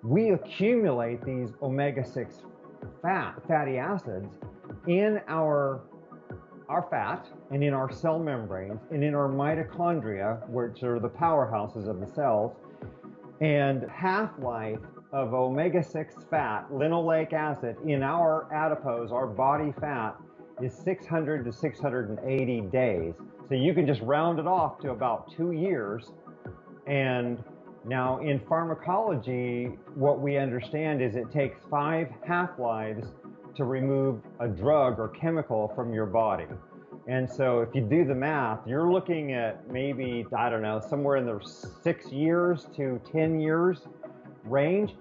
we accumulate these omega-6 fatty acids in our fat and in our cell membranes and in our mitochondria, which are the powerhouses of the cells. And half-life of omega-6 fat, linoleic acid, in our adipose, our body fat, is 600 to 680 days. So you can just round it off to about 2 years. And now in pharmacology, what we understand is it takes 5 half-lives to remove a drug or chemical from your body. And so if you do the math, you're looking at maybe, I don't know, somewhere in the 6 years to 10 years range.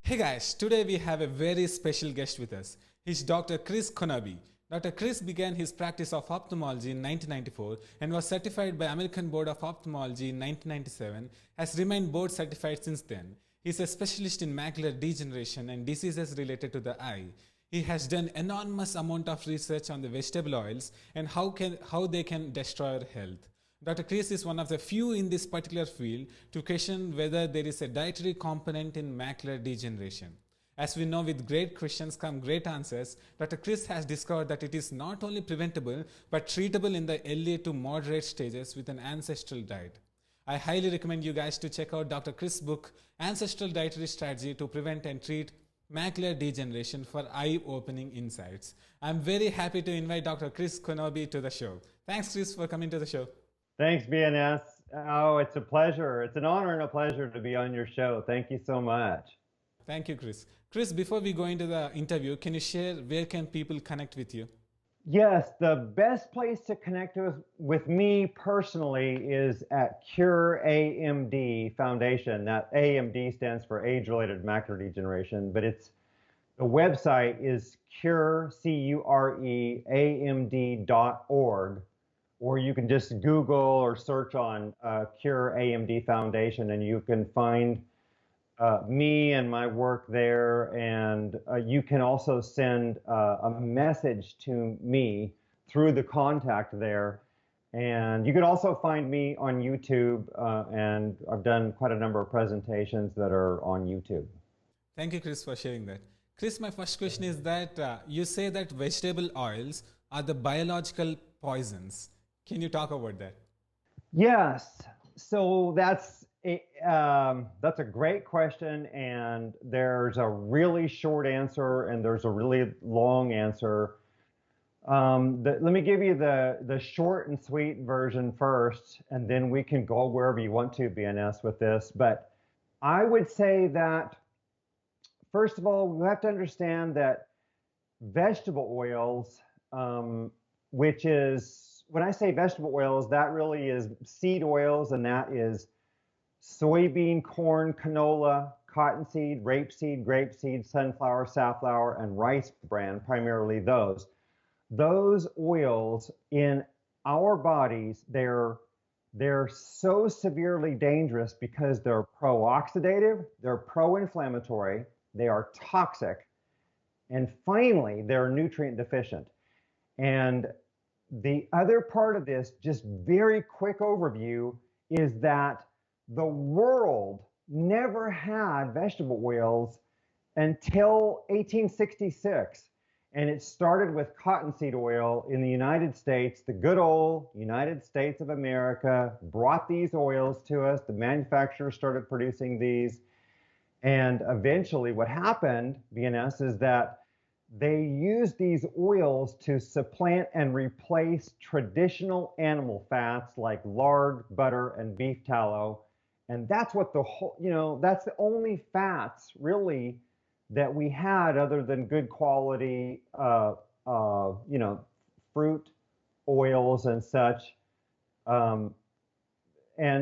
Hey guys, today we have a very special guest with us. He's Dr. Chris Knobbe. Dr. Chris began his practice of ophthalmology in 1994 and was certified by American Board of Ophthalmology in 1997, has remained board certified since then. He's a specialist in macular degeneration and diseases related to the eye. He has done enormous amount of research on the vegetable oils and how they can destroy our health. Dr. Chris is one of the few in this particular field to question whether there is a dietary component in macular degeneration. As we know, with great questions come great answers. Dr. Chris has discovered that it is not only preventable but treatable in the early to moderate stages with an ancestral diet. I highly recommend you guys to check out Dr. Chris' book, Ancestral Dietary Strategy to Prevent and Treat Macular Degeneration for Eye-Opening Insights. I'm very happy to invite Dr. Chris Knobbe to the show. Thanks, Chris, for coming to the show. Thanks, BNS. Oh, it's a pleasure. It's an honor and a pleasure to be on your show. Thank you so much. Thank you, Chris. Chris, before we go into the interview, can you share where can people connect with you? Yes, the best place to connect with me personally is at Cure AMD Foundation. That AMD stands for Age-Related Macular Degeneration, but the website is cureamd.org. Or you can just Google or search on Cure AMD Foundation, and you can find me and my work there. And you can also send a message to me through the contact there. And you can also find me on YouTube, and I've done quite a number of presentations that are on YouTube. Thank you, Chris, for sharing that. Chris, my first question is that you say that vegetable oils are the biological poisons. Can you talk about that? Yes. So that's a great question, and there's a really short answer and there's a really long answer. Let me give you the short and sweet version first, and then we can go wherever you want to, BNS, with this. But I would say that, first of all, we have to understand that vegetable oils, which is, when I say vegetable oils, that really is seed oils, and that is soybean, corn, canola, cottonseed, rapeseed, grapeseed, sunflower, safflower, and rice bran, primarily those. Those oils in our bodies, they're so severely dangerous because they're pro-oxidative, they're pro-inflammatory, they are toxic, and finally, they're nutrient deficient. And the other part of this, just very quick overview, is that the world never had vegetable oils until 1866. And it started with cottonseed oil in the United States. The good old United States of America brought these oils to us. The manufacturers started producing these. And eventually what happened, BNS, is that they used these oils to supplant and replace traditional animal fats like lard, butter, and beef tallow. And that's what that's the only fats really that we had other than good quality, fruit oils and such. And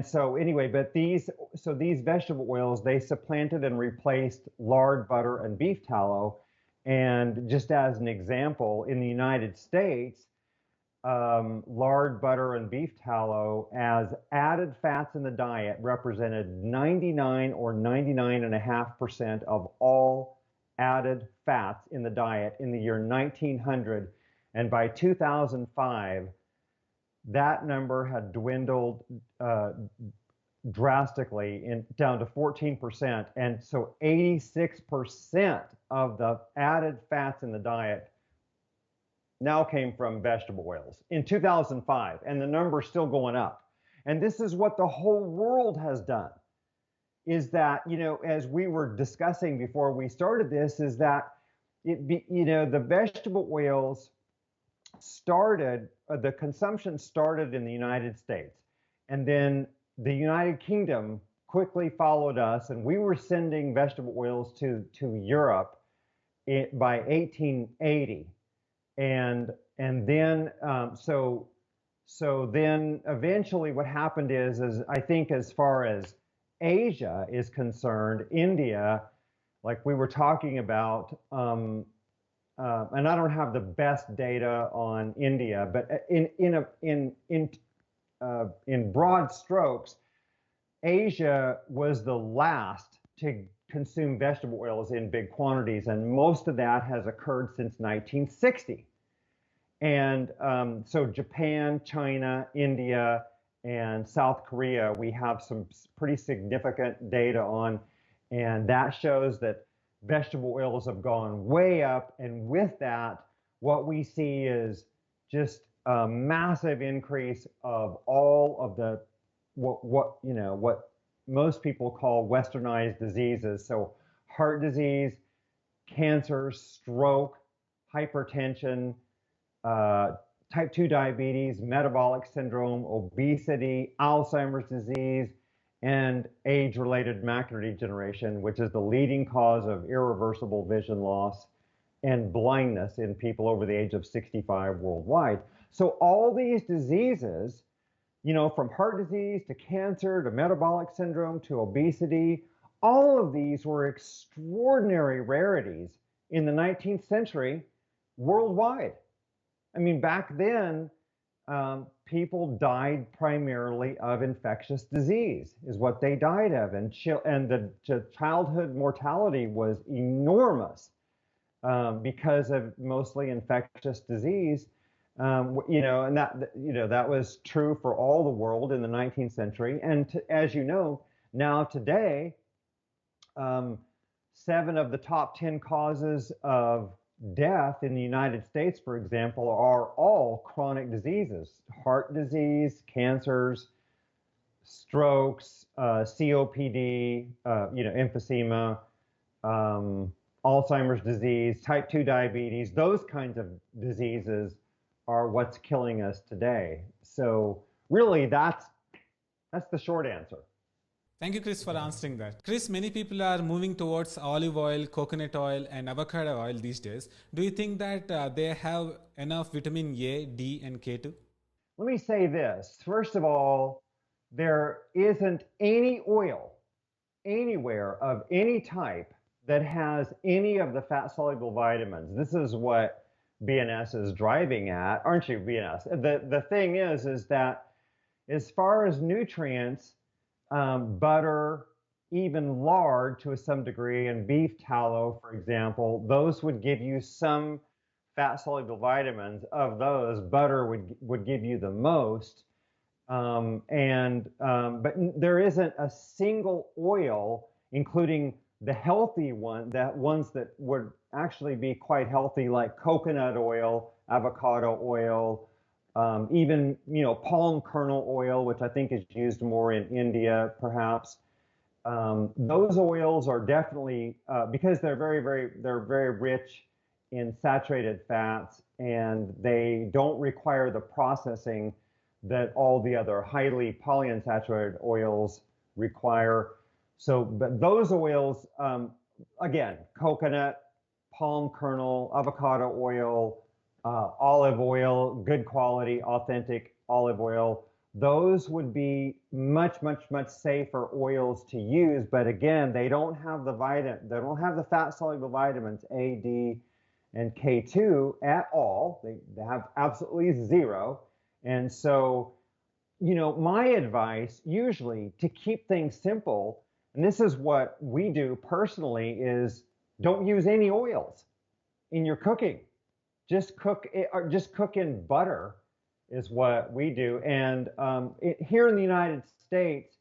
so anyway, but these vegetable oils, they supplanted and replaced lard, butter, and beef tallow. And just as an example, in the United States, lard, butter, and beef tallow as added fats in the diet represented 99 or 99.5% of all added fats in the diet in the year 1900. And by 2005, that number had dwindled drastically down to 14%. And so 86% of the added fats in the diet now came from vegetable oils in 2005, and the number's still going up. And this is what the whole world has done, is that, as we were discussing before we started this, is that the vegetable oils started, the consumption started in the United States, and then the United Kingdom quickly followed us, and we were sending vegetable oils to Europe by 1880. And then so then eventually what happened is I think as far as Asia is concerned, India, like we were talking about, and I don't have the best data on India, but in broad strokes, Asia was the last to consume vegetable oils in big quantities, and most of that has occurred since 1960. And so Japan, China, India, and South Korea, we have some pretty significant data on, and that shows that vegetable oils have gone way up. And with that, what we see is just a massive increase of all of the what most people call westernized diseases. So heart disease, cancer, stroke, hypertension, type 2 diabetes, metabolic syndrome, obesity, Alzheimer's disease, and age-related macular degeneration, which is the leading cause of irreversible vision loss and blindness in people over the age of 65 worldwide. So all these diseases, from heart disease to cancer to metabolic syndrome to obesity, all of these were extraordinary rarities in the 19th century worldwide. I mean, back then, people died primarily of infectious disease, is what they died of, and the childhood mortality was enormous because of mostly infectious disease. And that was true for all the world in the 19th century. And as you know, now today, 7 of the top 10 causes of death in the United States, for example, are all chronic diseases: heart disease, cancers, strokes, COPD, emphysema, Alzheimer's disease, type 2 diabetes. Those kinds of diseases are what's killing us today. So really, that's the short answer. Thank you, Chris, for answering that. Chris, many people are moving towards olive oil, coconut oil, and avocado oil these days. Do you think that they have enough vitamin A, D, and K2? Let me say this. First of all, there isn't any oil anywhere of any type that has any of the fat-soluble vitamins. This is what BNS is driving at, aren't you, BNS? The thing is that as far as nutrients, butter, even lard to some degree, and beef tallow, for example, those would give you some fat-soluble vitamins. Of those, butter would give you the most. But there isn't a single oil, including the healthy ones that would actually be quite healthy, like coconut oil, avocado oil, even palm kernel oil, which I think is used more in India, perhaps. Those oils are definitely because they're very rich in saturated fats, and they don't require the processing that all the other highly polyunsaturated oils require. So, but those oils, again, coconut, palm kernel, avocado oil, olive oil, good quality, authentic olive oil, those would be much safer oils to use. But again, they don't have the fat-soluble vitamins A, D, and K2 at all. They have absolutely zero. And so, my advice usually to keep things simple, and this is what we do personally, is don't use any oils in your cooking. just cook it, or just cook in butter is what we do. And here in the United States,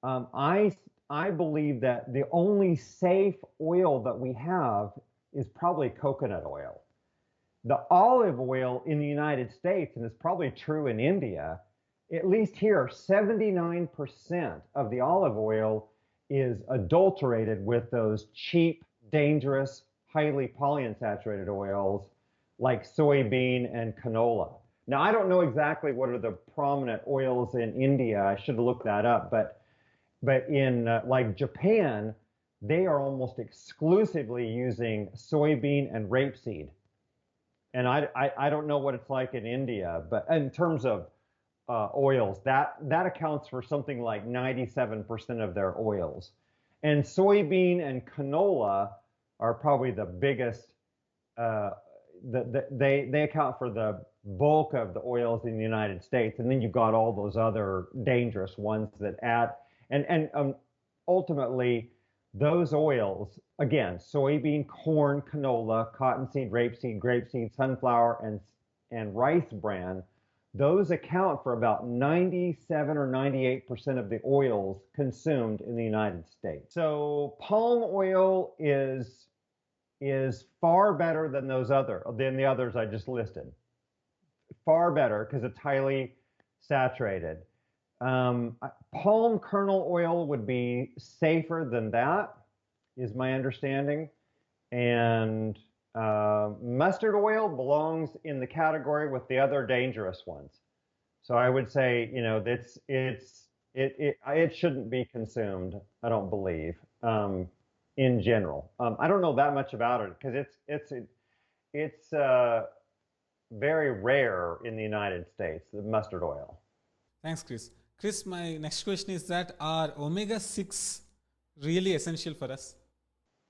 I believe that the only safe oil that we have is probably coconut oil. The olive oil in the United States, and it's probably true in India, at least here, 79% of the olive oil is adulterated with those cheap, dangerous, highly polyunsaturated oils like soybean and canola. Now, I don't know exactly what are the prominent oils in India. I should have looked that up, but in like Japan, they are almost exclusively using soybean and rapeseed. And I don't know what it's like in India, but in terms of oils, that accounts for something like 97% of their oils. And soybean and canola are probably the biggest. They account for the bulk of the oils in the United States, and then you've got all those other dangerous ones that add. And ultimately, those oils, again, soybean, corn, canola, cottonseed, rapeseed, grapeseed, sunflower, and rice bran, those account for about 97 or 98% of the oils consumed in the United States. So palm oil is far better than the others I just listed. Far better because it's highly saturated. Palm kernel oil would be safer than that, is my understanding. And mustard oil belongs in the category with the other dangerous ones. So I would say, you know, it shouldn't be consumed, I don't believe, in general. I don't know that much about it because it's very rare in the United States, the mustard oil. Thanks, Chris. Chris, my next question is that are omega-6 really essential for us?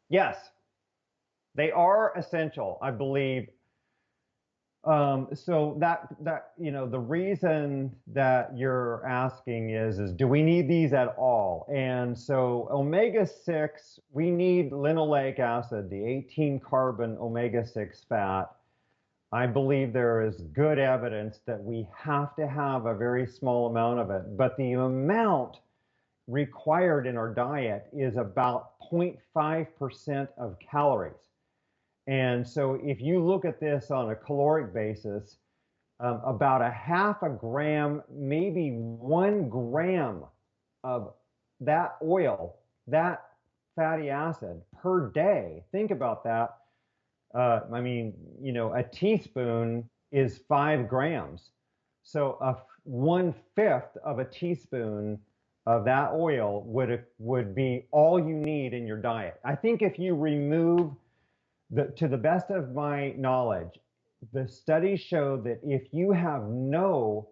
Yes, they are essential, I believe. So that you know, the reason that you're asking is do we need these at all? And so omega-6, we need linoleic acid, the 18 carbon omega-6 fat. I believe there is good evidence that we have to have a very small amount of it, but the amount required in our diet is about 0.5% of calories. And so if you look at this on a caloric basis, about a half a gram, maybe 1 gram of that oil, that fatty acid per day, think about that. I mean, you know, a teaspoon is 5 grams. So 1/5 of a teaspoon of that oil would be all you need in your diet. I think if you remove to the best of my knowledge, the studies show that if you have no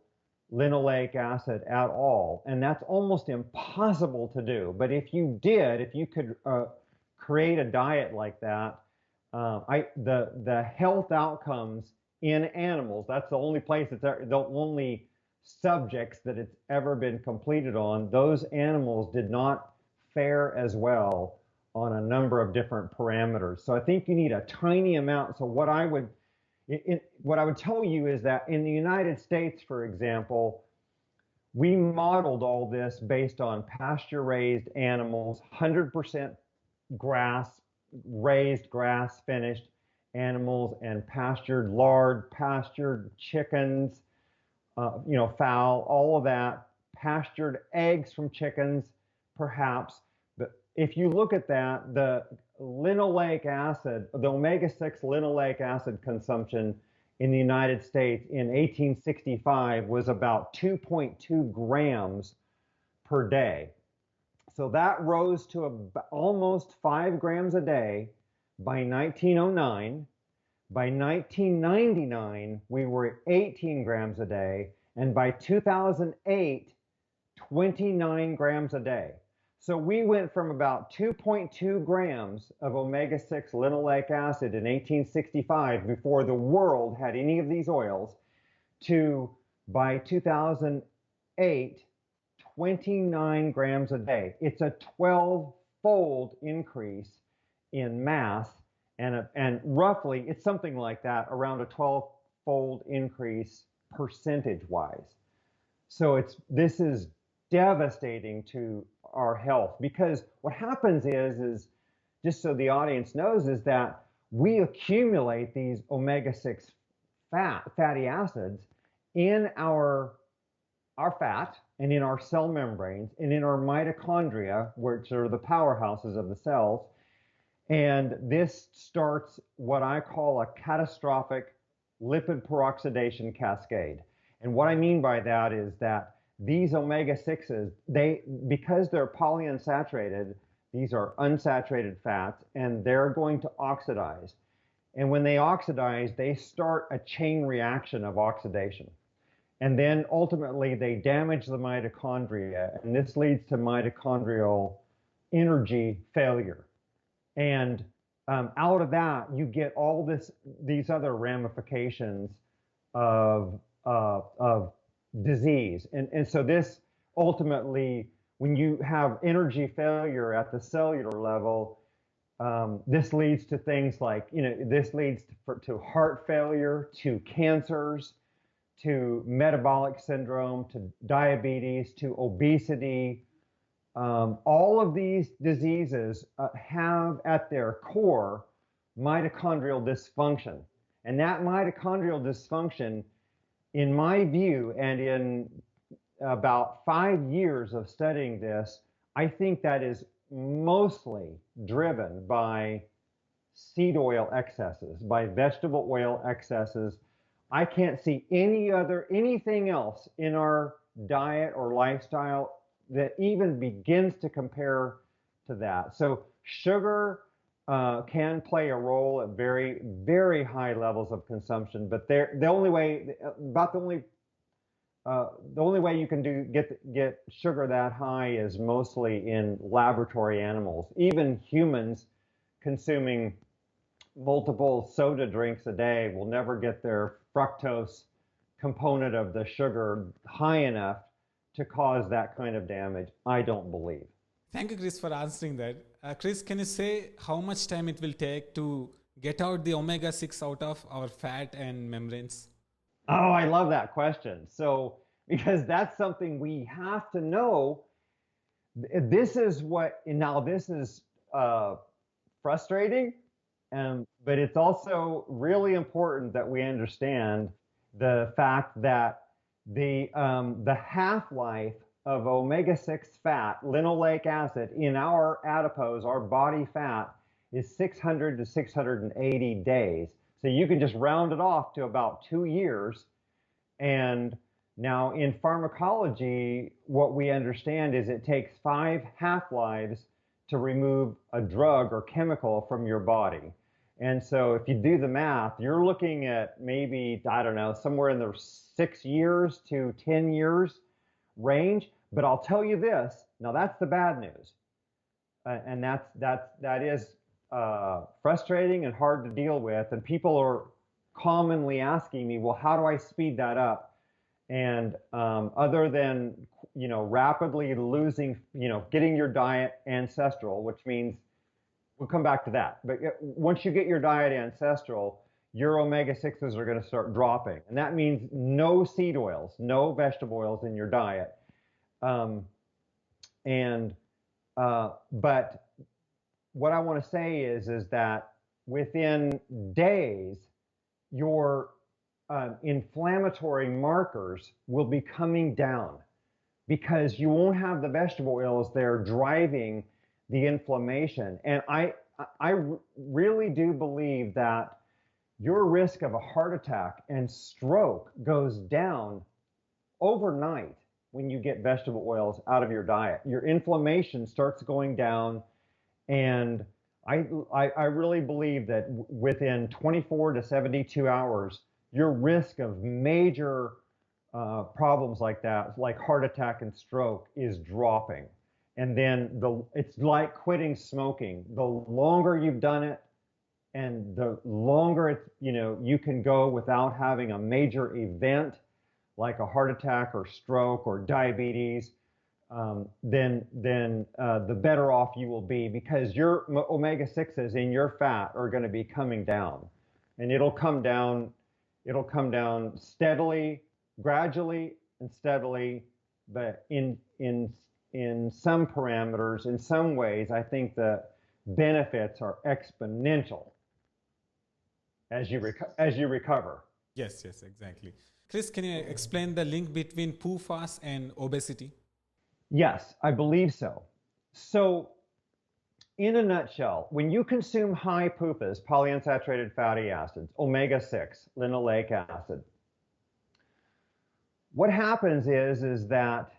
linoleic acid at all, and that's almost impossible to do, but if you did, if you could create a diet like that, the health outcomes in animals, that's the only place it's the only subjects that it's ever been completed on, those animals did not fare as well on a number of different parameters. So I think you need a tiny amount. So what I would tell you is that in the United States, for example, we modeled all this based on pasture-raised animals, 100% raised, grass-finished animals, and pastured lard, pastured chickens, you know, fowl, all of that, pastured eggs from chickens, perhaps. But if you look at that, the linoleic acid, the omega-6 linoleic acid consumption in the United States in 1865 was about 2.2 grams per day. So that rose to almost 5 grams a day by 1909. By 1999, we were at 18 grams a day, and by 2008, 29 grams a day. So we went from about 2.2 grams of omega-6 linoleic acid in 1865, before the world had any of these oils, to, by 2008, 29 grams a day. It's a 12-fold increase in mass and roughly it's something like that, around a 12-fold increase percentage wise. So this is devastating to our health, because what happens is just so the audience knows, is that we accumulate these omega-6 fatty acids in our fat and in our cell membranes and in our mitochondria, which are the powerhouses of the cells. And this starts what I call a catastrophic lipid peroxidation cascade. And what I mean by that is that these omega-6s, because they're polyunsaturated, these are unsaturated fats, and they're going to oxidize. And when they oxidize, they start a chain reaction of oxidation. And then ultimately they damage the mitochondria, and this leads to mitochondrial energy failure. And out of that, you get all these other ramifications of disease. And so this ultimately, when you have energy failure at the cellular level, this leads to things like, this leads to heart failure, to cancers, to metabolic syndrome, to diabetes, to obesity. All of these diseases have at their core mitochondrial dysfunction. And that mitochondrial dysfunction, in my view, and in about 5 years of studying this, I think that is mostly driven by seed oil excesses, by vegetable oil excesses. I can't see anything else in our diet or lifestyle that even begins to compare to that. So sugar can play a role at very, very high levels of consumption, but the only way you can get sugar that high is mostly in laboratory animals. Even humans consuming multiple soda drinks a day will never get their fructose component of the sugar high enough to cause that kind of damage, I don't believe. Thank you, Chris, for answering that. Chris, can you say how much time it will take to get out the omega-6 out of our fat and membranes? Oh, I love that question. So, because that's something we have to know. This is frustrating, but it's also really important that we understand the fact that the half-life of omega-6 fat, linoleic acid, in our adipose, our body fat, is 600 to 680 days. So you can just round it off to about 2 years. And now in pharmacology, what we understand is it takes 5 half-lives to remove a drug or chemical from your body. And so if you do the math, you're looking at maybe, I don't know, somewhere in the 6 years to 10 years range. But I'll tell you this, now that's the bad news. And that is frustrating and hard to deal with. And people are commonly asking me, well, how do I speed that up? And other than, rapidly losing, getting your diet ancestral, which means, we'll come back to that. But once you get your diet ancestral, your omega-6s are going to start dropping. And that means no seed oils, no vegetable oils in your diet. But what I want to say is that within days, your inflammatory markers will be coming down, because you won't have the vegetable oils there driving the inflammation. And I really do believe that your risk of a heart attack and stroke goes down overnight when you get vegetable oils out of your diet. Your inflammation starts going down, and I really believe that within 24 to 72 hours, your risk of major problems like that, like heart attack and stroke, is dropping. And then it's like quitting smoking. The longer you've done it, and the longer it's, you can go without having a major event like a heart attack or stroke or diabetes, the better off you will be, because your omega-6s in your fat are going to be coming down, and it'll come down steadily, gradually, and steadily, but in some parameters, in some ways, I think the benefits are exponential as you recover. Yes, yes, exactly. Chris, can you explain the link between pufas and obesity? Yes, I believe so. So, in a nutshell, when you consume high pufas, polyunsaturated fatty acids, omega-6, linoleic acid, what happens is that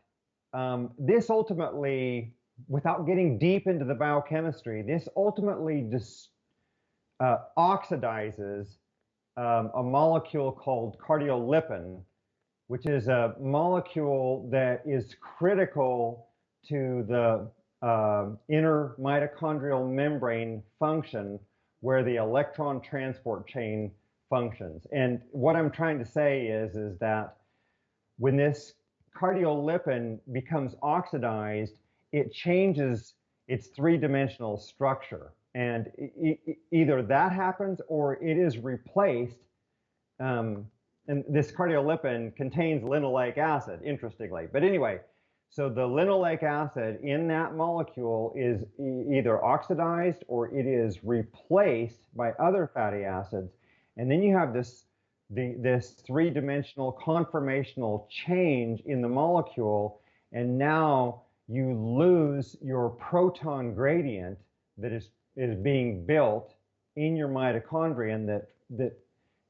this ultimately, without getting deep into the biochemistry, this ultimately oxidizes a molecule called cardiolipin, which is a molecule that is critical to the inner mitochondrial membrane function, where the electron transport chain functions. And what I'm trying to say is that when this cardiolipin becomes oxidized, it changes its three-dimensional structure. And either that happens or it is replaced. And this cardiolipin contains linoleic acid, interestingly. But anyway, so the linoleic acid in that molecule is either oxidized or it is replaced by other fatty acids. And then you have this three-dimensional conformational change in the molecule, and now you lose your proton gradient that is being built in your mitochondria, and that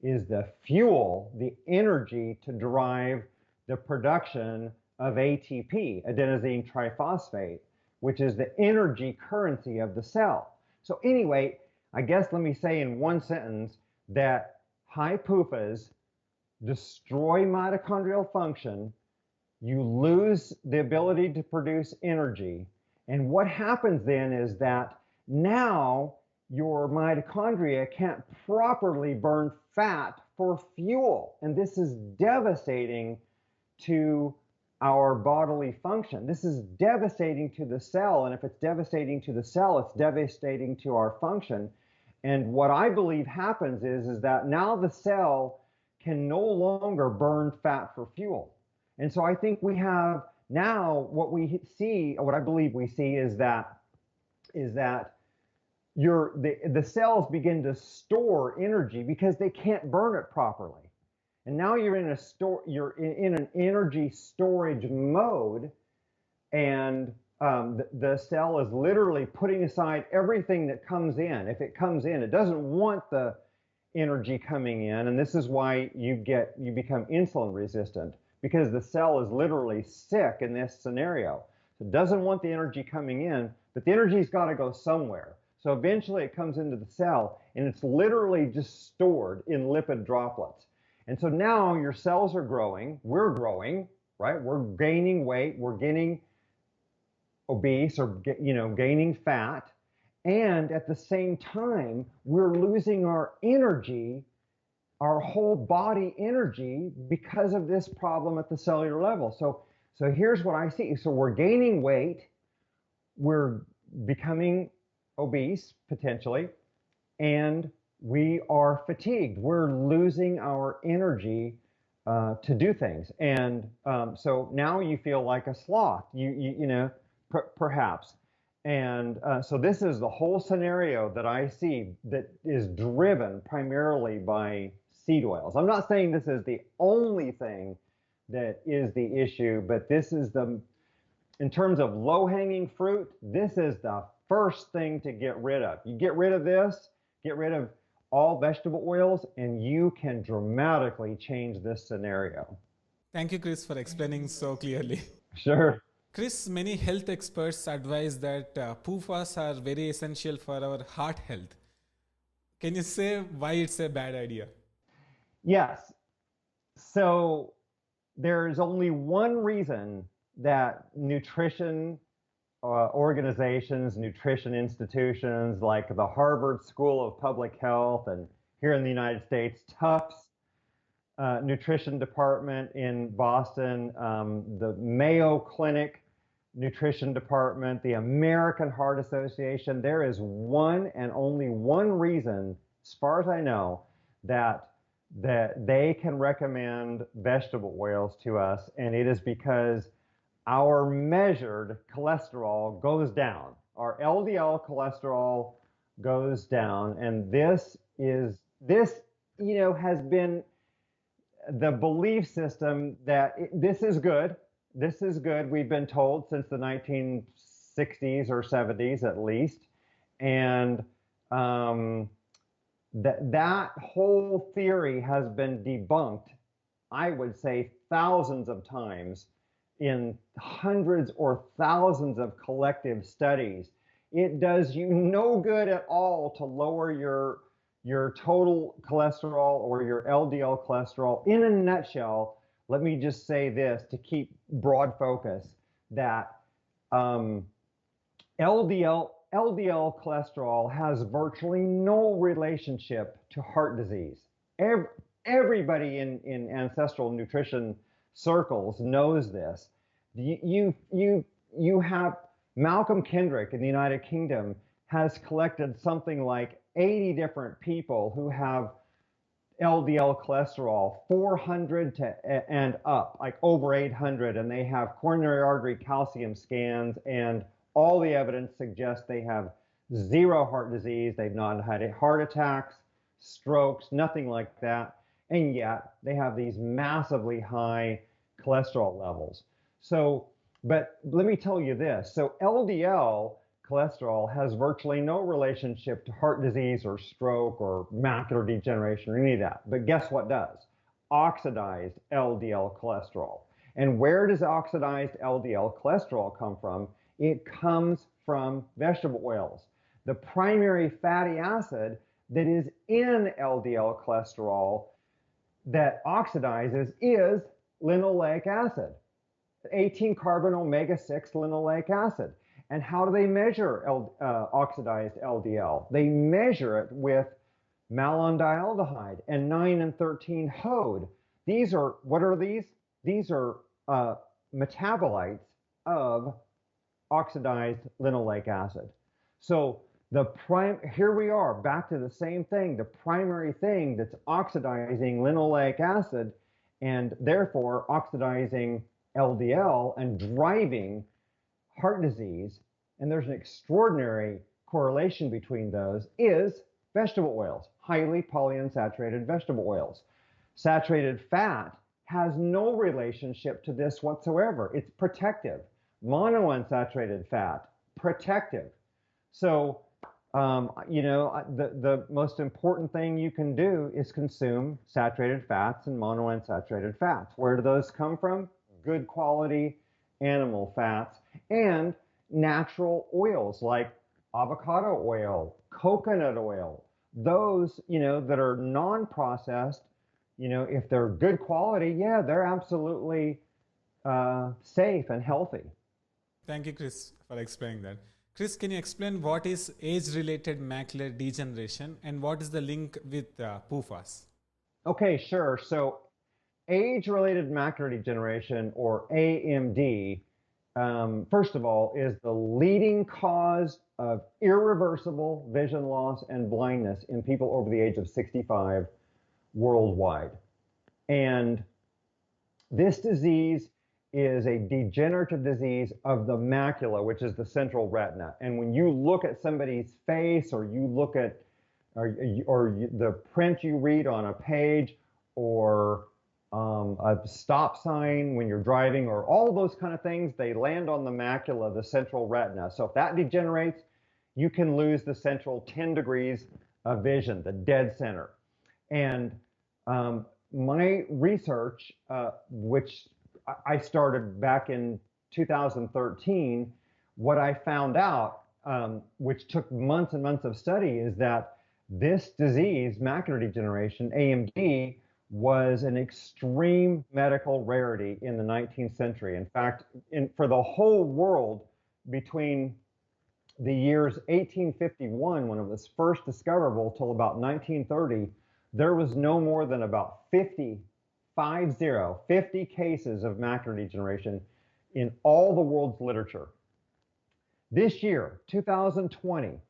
is the fuel, the energy to drive the production of ATP, adenosine triphosphate, which is the energy currency of the cell. So anyway, I guess let me say in one sentence that high pufas destroy mitochondrial function. You lose the ability to produce energy. And what happens then is that now your mitochondria can't properly burn fat for fuel. And this is devastating to our bodily function. This is devastating to the cell. And if it's devastating to the cell, it's devastating to our function. And what I believe happens is that now the cell can no longer burn fat for fuel. And so I think we have now what we see, what I believe we see is that the cells begin to store energy because they can't burn it properly. And now you're in an energy storage mode, and the cell is literally putting aside everything that comes in. If it comes in, it doesn't want the energy coming in, and this is why you become insulin resistant, because the cell is literally sick in this scenario. So it doesn't want the energy coming in, but the energy's got to go somewhere. So eventually it comes into the cell, and it's literally just stored in lipid droplets. And so now your cells are growing, we're growing, right? We're gaining weight, we're getting obese, or gaining fat, and at the same time we're losing our energy, our whole body energy, because of this problem at the cellular level. So here's what I see. So we're gaining weight, we're becoming obese potentially, and we are fatigued. We're losing our energy to do things, and so now you feel like a sloth. Perhaps. And so this is the whole scenario that I see that is driven primarily by seed oils. I'm not saying this is the only thing that is the issue, but this is in terms of low-hanging fruit, this is the first thing to get rid of. You get rid of this, get rid of all vegetable oils, and you can dramatically change this scenario. Thank you, Chris, for explaining so clearly. Sure. Chris, many health experts advise that pufas are very essential for our heart health. Can you say why it's a bad idea? Yes. So there's only one reason that nutrition organizations, nutrition institutions like the Harvard School of Public Health, and here in the United States, Tufts nutrition department in Boston, the Mayo Clinic Nutrition Department, the American Heart Association. There is one and only one reason, as far as I know, that they can recommend vegetable oils to us, and it is because our measured cholesterol goes down. Our LDL cholesterol goes down, and this has been the belief system that this is good. This is good. We've been told since the 1960s or 70s at least, and that whole theory has been debunked, I would say, thousands of times in hundreds or thousands of collective studies. It does you no good at all to lower your total cholesterol or your LDL cholesterol. In a nutshell, let me just say this to keep broad focus, that LDL cholesterol has virtually no relationship to heart disease. Everybody in ancestral nutrition circles knows this. You have Malcolm Kendrick in the United Kingdom has collected something like 80 different people who have LDL cholesterol 400 and up, like over 800, and they have coronary artery calcium scans, and all the evidence suggests they have zero heart disease. They've not had heart attacks, strokes, nothing like that, and yet they have these massively high cholesterol levels. So, but let me tell you this. So LDL cholesterol has virtually no relationship to heart disease or stroke or macular degeneration or any of that. But guess what does? Oxidized LDL cholesterol. And where does oxidized LDL cholesterol come from? It comes from vegetable oils. The primary fatty acid that is in LDL cholesterol that oxidizes is linoleic acid, 18-carbon omega-6 linoleic acid. And how do they measure oxidized LDL? They measure it with malondialdehyde and 9 and 13-HOD. These are, what are these? These are metabolites of oxidized linoleic acid. So here we are, back to the same thing. The primary thing that's oxidizing linoleic acid and therefore oxidizing LDL and driving heart disease, and there's an extraordinary correlation between those, is vegetable oils, highly polyunsaturated vegetable oils. Saturated fat has no relationship to this whatsoever. It's protective. Monounsaturated fat, protective. So, the most important thing you can do is consume saturated fats and monounsaturated fats. Where do those come from? Good quality animal fats and natural oils like avocado oil, coconut oil, those, that are non-processed, if they're good quality, yeah, they're absolutely safe and healthy. Thank you, Chris, for explaining that. Chris, can you explain what is age-related macular degeneration and what is the link with pufas? Okay, sure. So age-related macular degeneration, or AMD, first of all, is the leading cause of irreversible vision loss and blindness in people over the age of 65 worldwide. And this disease is a degenerative disease of the macula, which is the central retina. And when you look at somebody's face, or you look at the print you read on a page, or a stop sign when you're driving, or all those kind of things, they land on the macula, the central retina. So if that degenerates, you can lose the central 10 degrees of vision, the dead center. And my research, which I started back in 2013, what I found out, which took months and months of study, is that this disease, macular degeneration, AMD, was an extreme medical rarity in the 19th century. In fact, for the whole world, between the years 1851, when it was first discoverable, till about 1930, there was no more than about 50 cases of macular degeneration in all the world's literature. This year, 2020,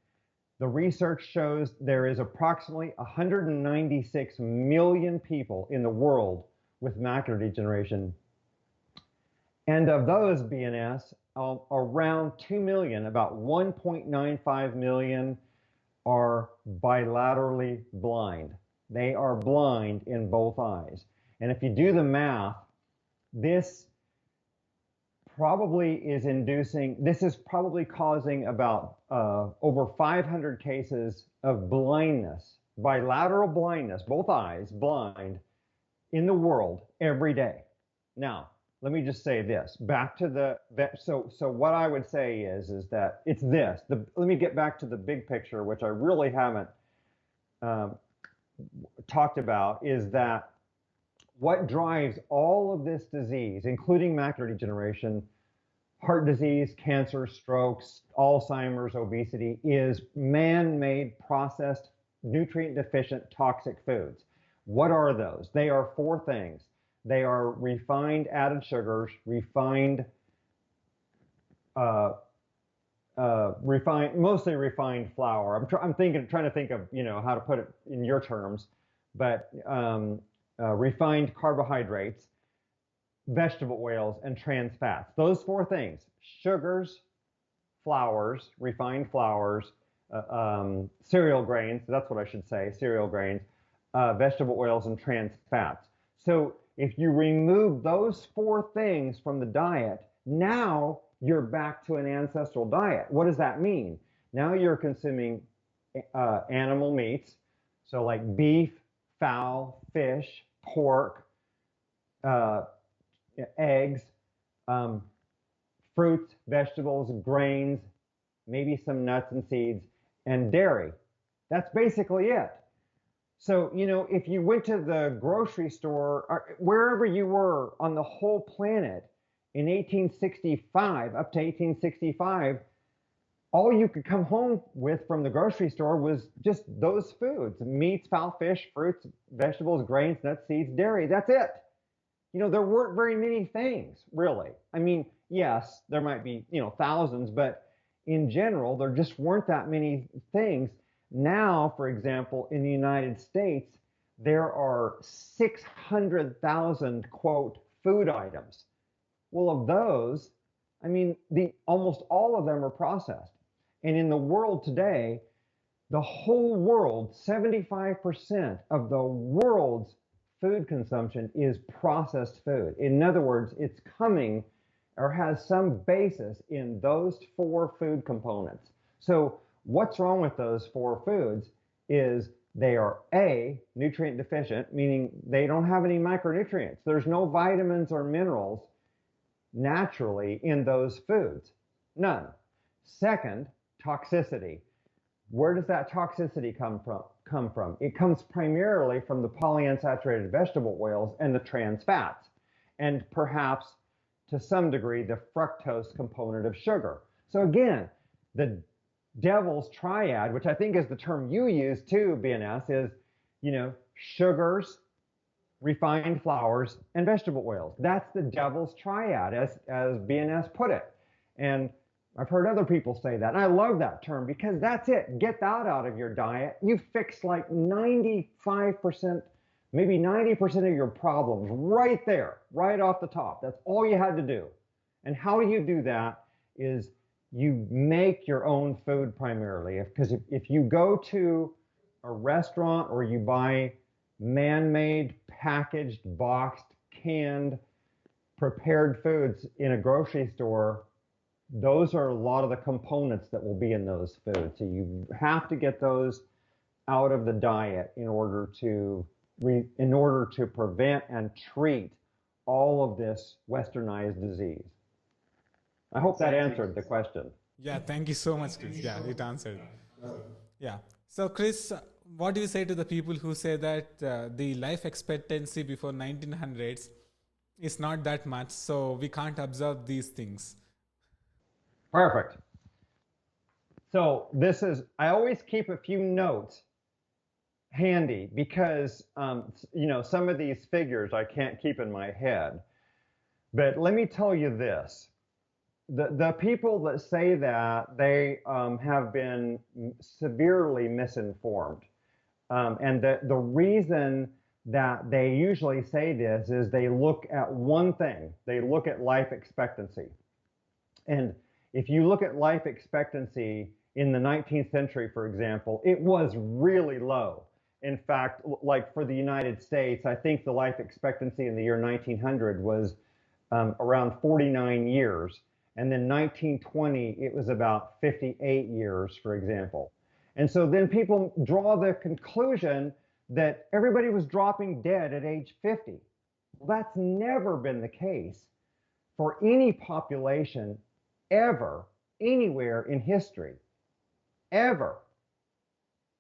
the research shows there is approximately 196 million people in the world with macular degeneration. And of those BNS, around 2 million, about 1.95 million, are bilaterally blind. They are blind in both eyes. And if you do the math, this is probably causing about over 500 cases of blindness, bilateral blindness, both eyes blind, in the world every day. Now, let me just say this, back to so what I would say is that it's this. Let me get back to the big picture, which I really haven't talked about, is that what drives all of this disease, including macular degeneration, heart disease, cancer, strokes, Alzheimer's, obesity, is man-made, processed, nutrient-deficient, toxic foods. What are those? They are four things. They are refined added sugars, mostly refined flour. I'm trying to think of how to put it in your terms, but refined carbohydrates, vegetable oils, and trans fats. Those four things: sugars, flours, refined flours, cereal grains. That's what I should say. Cereal grains, vegetable oils, and trans fats. So if you remove those four things from the diet, now you're back to an ancestral diet. What does that mean? Now you're consuming animal meats, so like beef, fowl, fish, pork, eggs, fruits, vegetables, grains, maybe some nuts and seeds, and dairy. That's basically it. So, if you went to the grocery store or wherever you were on the whole planet in 1865, up to 1865, all you could come home with from the grocery store was just those foods: meats, fowl, fish, fruits, vegetables, grains, nuts, seeds, dairy. That's it. There weren't very many things, really. I mean, yes, there might be, thousands, but in general, there just weren't that many things. Now, for example, in the United States, there are 600,000, quote, food items. Well, of those, I mean, almost all of them are processed. And in the world today, the whole world, 75% of the world's food consumption is processed food. In other words, it's coming or has some basis in those four food components. So what's wrong with those four foods is they are A, nutrient deficient, meaning they don't have any micronutrients. There's no vitamins or minerals naturally in those foods. None. Second, toxicity. Where does that toxicity come from? It comes primarily from the polyunsaturated vegetable oils and the trans fats, and perhaps to some degree the fructose component of sugar. So again, the devil's triad, which I think is the term you use too, BNS, is sugars, refined flours, and vegetable oils. That's the devil's triad, as BNS put it. And I've heard other people say that, and I love that term because that's it. Get that out of your diet. You fix like 95%, maybe 90% of your problems right there, right off the top. That's all you had to do. And how do you do that is you make your own food primarily. Because if you go to a restaurant or you buy man-made, packaged, boxed, canned, prepared foods in a grocery store, those are a lot of the components that will be in those foods. So you have to get those out of the diet in order to prevent and treat all of this westernized disease. I hope that answered the question. Yeah, thank you so much, Chris. Yeah, it answered. Yeah. So, Chris, what do you say to the people who say that the life expectancy before 1900s is not that much, so we can't observe these things? Perfect. So I always keep a few notes handy because, some of these figures I can't keep in my head. But let me tell you this. the people that say that, they have been severely misinformed. And the reason that they usually say this is they look at one thing. They look at life expectancy. And if you look at life expectancy in the 19th century, for example, it was really low. In fact, like for the United States, I think the life expectancy in the year 1900 was around 49 years. And then 1920, it was about 58 years, for example. And so then people draw the conclusion that everybody was dropping dead at age 50. Well, that's never been the case for any population ever, anywhere in history, ever,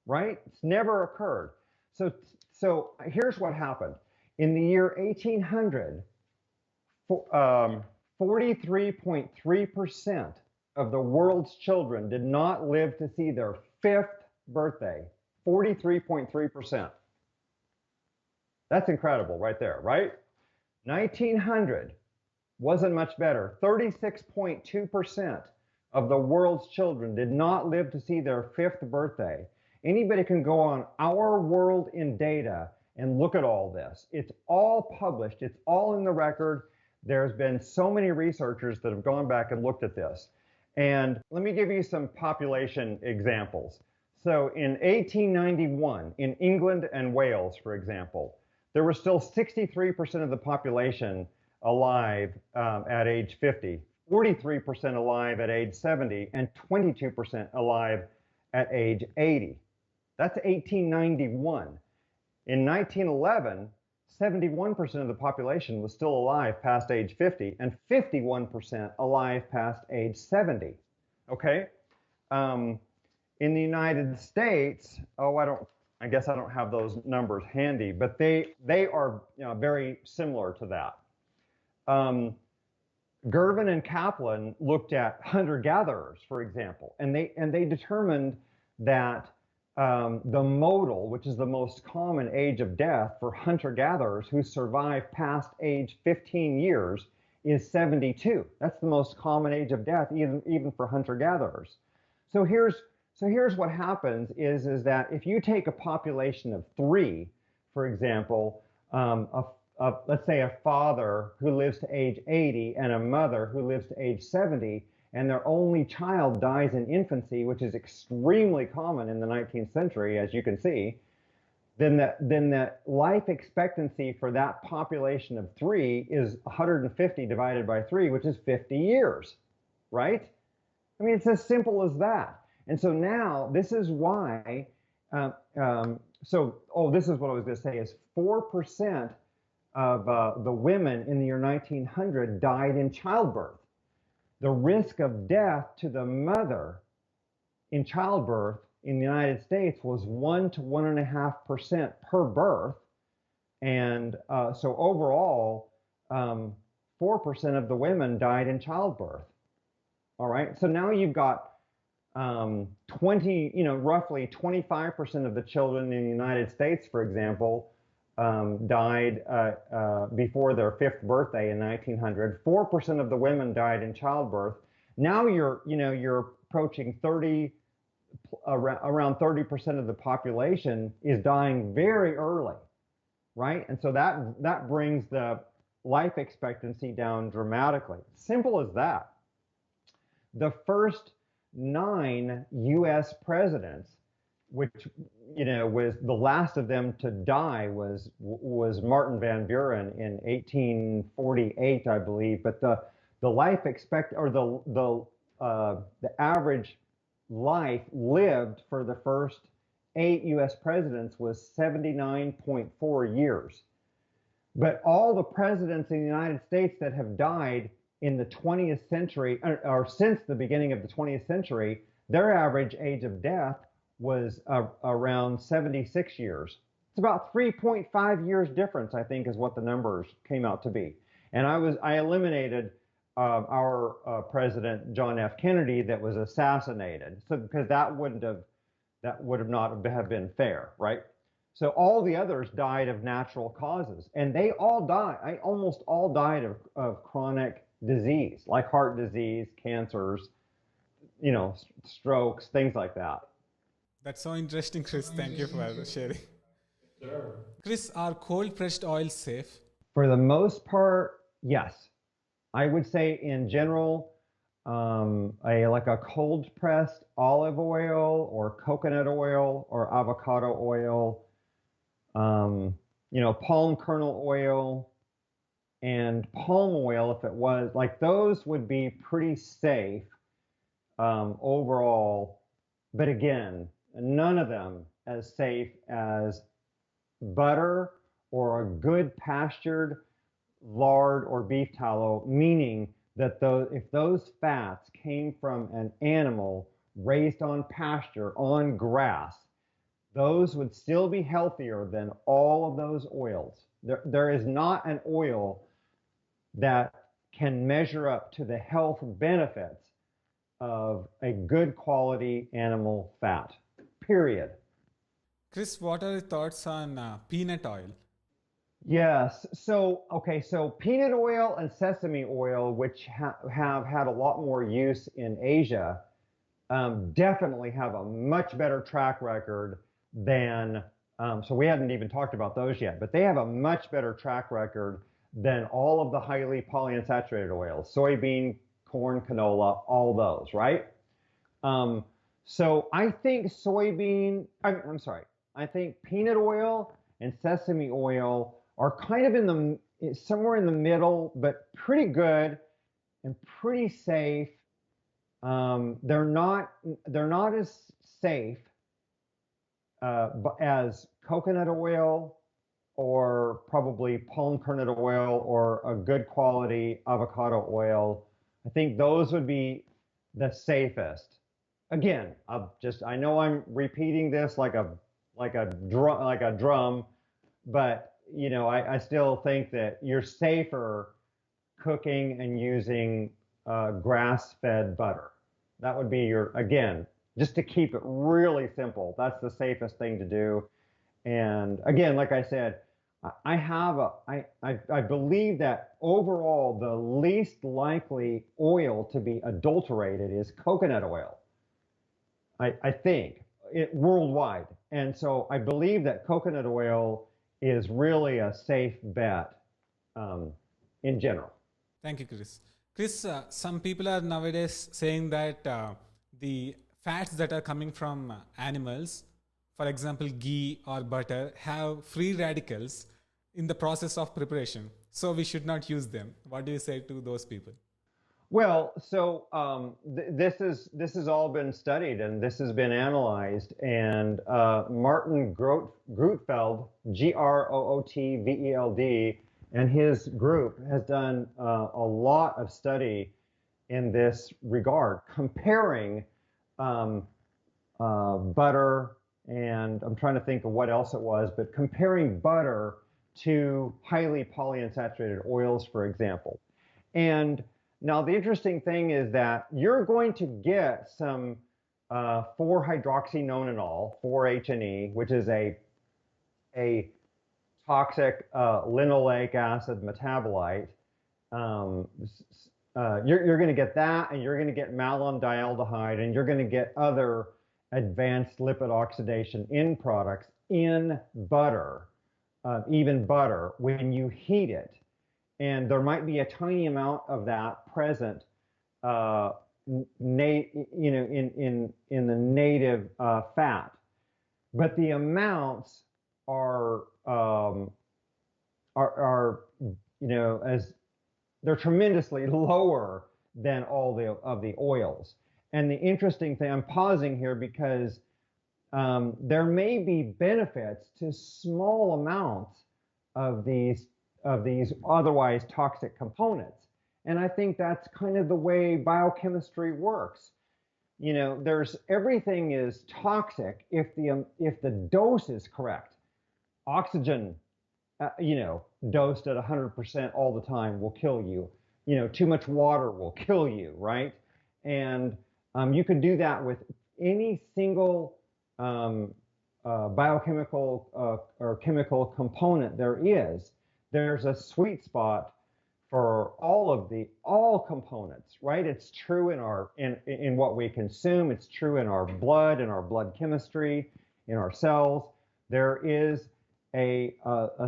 right? It's never occurred. So here's what happened. In the year 1800, 43.3% of the world's children did not live to see their fifth birthday. 43.3%. That's incredible right there, right? 1900 wasn't much better. 36.2% of the world's children did not live to see their fifth birthday. Anybody can go on Our World in Data and look at all this. It's all published. It's all in the record. There's been so many researchers that have gone back and looked at this. And let me give you some population examples. So in 1891, in England and Wales, for example, there were still 63% of the population alive at age 50, 43% alive at age 70, and 22% alive at age 80. That's 1891. In 1911, 71% of the population was still alive past age 50 and 51% alive past age 70. Okay? In the United States, I guess I don't have those numbers handy, but they are very similar to that. Girvin and Kaplan looked at hunter-gatherers, for example, and they determined that the modal, which is the most common age of death for hunter-gatherers who survive past age 15 years, is 72. That's the most common age of death, even for hunter-gatherers. So here's what happens is that if you take a population of 3, for example, let's say a father who lives to age 80 and a mother who lives to age 70, and their only child dies in infancy, which is extremely common in the 19th century, as you can see, then the life expectancy for that population of 3 is 150 divided by 3, which is 50 years, right? I mean, it's as simple as that. And so now this is why, this is what I was going to say, is 4% of the women in the year 1900 died in childbirth. The risk of death to the mother in childbirth in the United States was 1 to 1.5% per birth. And so overall, 4% of the women died in childbirth. All right, so now you've got roughly 25% of the children in the United States, for example, died before their 5th birthday in 1900. 4% of the women died in childbirth. Now you're approaching around 30% of the population is dying very early, right? And so that brings the life expectancy down dramatically. Simple as that. The first 9 U.S. presidents, which was the last of them to die, was Martin Van Buren in 1848, I believe. But the life the average life lived for the first 8 U.S. presidents was 79.4 years. But all the presidents in the United States that have died in the 20th century, or since the beginning of the 20th century, their average age of death was around 76 years. It's about 3.5 years difference, I think, is what the numbers came out to be. And I eliminated our president, John F. Kennedy, that was assassinated, so because that would not have been fair, right? So all the others died of natural causes, and they all died. Almost all died of chronic disease, like heart disease, cancers, strokes, things like that. That's so interesting, Chris. Thank you for sharing. Chris, are cold pressed oils safe? For the most part, yes. I would say in general, like a cold pressed olive oil or coconut oil or avocado oil, palm kernel oil and palm oil, if it was like those would be pretty safe overall. But again, none of them as safe as butter or a good pastured lard or beef tallow, meaning that if those fats came from an animal raised on pasture, on grass, those would still be healthier than all of those oils. There is not an oil that can measure up to the health benefits of a good quality animal fat, period. Chris, what are your thoughts on peanut oil? Yes. So, okay. So peanut oil and sesame oil, which have had a lot more use in Asia, definitely have a much better track record than, so we hadn't even talked about those yet, but they have a much better track record than all of the highly polyunsaturated oils, soybean, corn, canola, all those, right? So I think I'm sorry, I think peanut oil and sesame oil are kind of somewhere in the middle, but pretty good and pretty safe. They're not as safe as coconut oil or probably palm kernel oil or a good quality avocado oil. I think those would be the safest. Again, I know I'm repeating this like a drum, but I still think that you're safer cooking and using grass-fed butter. That would be again, just to keep it really simple, that's the safest thing to do. And again, like I said, I believe that overall the least likely oil to be adulterated is coconut oil. I think worldwide. And so I believe that coconut oil is really a safe bet in general. Thank you, Chris. Chris, some people are nowadays saying that the fats that are coming from animals, for example, ghee or butter, have free radicals in the process of preparation. So we should not use them. What do you say to those people? Well, so this has all been studied and this has been analyzed. And Martin Grootveld, Grootveld, and his group has done a lot of study in this regard, comparing butter, and I'm trying to think of what else it was, but comparing butter to highly polyunsaturated oils, for example. And now the interesting thing is that you're going to get some 4-hydroxynonenal, 4-HNE, which is a toxic linoleic acid metabolite. You're going to get that, and you're going to get malondialdehyde, and you're going to get other advanced lipid oxidation end products in butter, even butter, when you heat it. And there might be a tiny amount of that present, in the native fat, but the amounts are as they're tremendously lower than all of the oils. And the interesting thing, I'm pausing here because there may be benefits to small amounts of these otherwise toxic components. And I think that's kind of the way biochemistry works. Everything is toxic if the dose is correct. Oxygen, dosed at 100% all the time will kill you. Too much water will kill you, right? And you can do that with any single biochemical or chemical component there is. There's a sweet spot for all components, right? It's true in what we consume. It's true in our blood chemistry, in our cells. There is a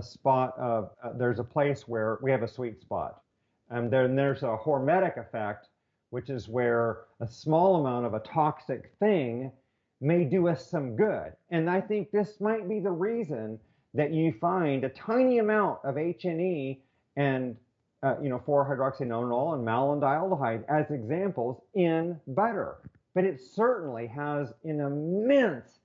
spot of there's a place where we have a sweet spot. Then there's a hormetic effect, which is where a small amount of a toxic thing may do us some good. And I think this might be the reason that you find a tiny amount of HNE and 4-hydroxynonenal and malondialdehyde as examples in butter. But it certainly has an immense,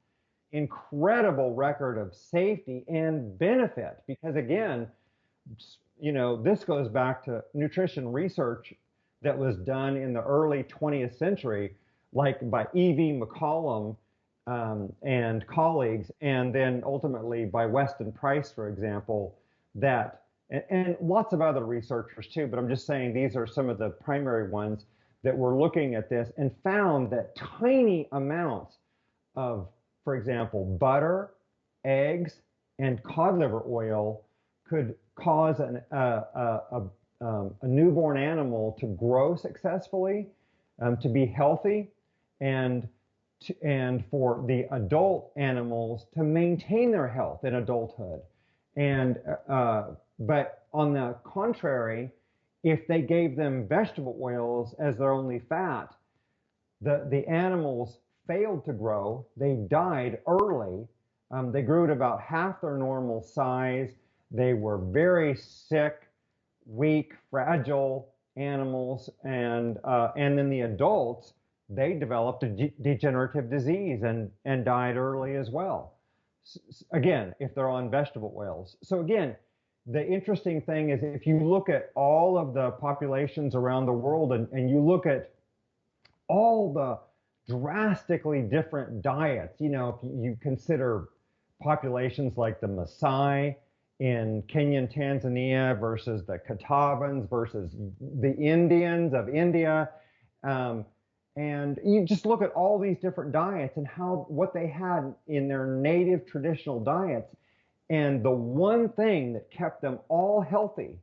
incredible record of safety and benefit, because again, this goes back to nutrition research that was done in the early 20th century, like by E.V. McCollum and colleagues, and then ultimately by Weston Price, for example, and lots of other researchers too, but I'm just saying these are some of the primary ones that were looking at this and found that tiny amounts of, for example, butter, eggs, and cod liver oil could cause a newborn animal to grow successfully, to be healthy, and for the adult animals to maintain their health in adulthood. But on the contrary, if they gave them vegetable oils as their only fat, the animals failed to grow. They died early. They grew at about half their normal size. They were very sick, weak, fragile animals, and then the adults, they developed a degenerative disease and died early as well. Again, if they're on vegetable oils. So again, the interesting thing is if you look at all of the populations around the world and you look at all the drastically different diets, if you consider populations like the Maasai in Kenya and Tanzania versus the Catawbans versus the Indians of India, and you just look at all these different diets and what they had in their native traditional diets. And the one thing that kept them all healthy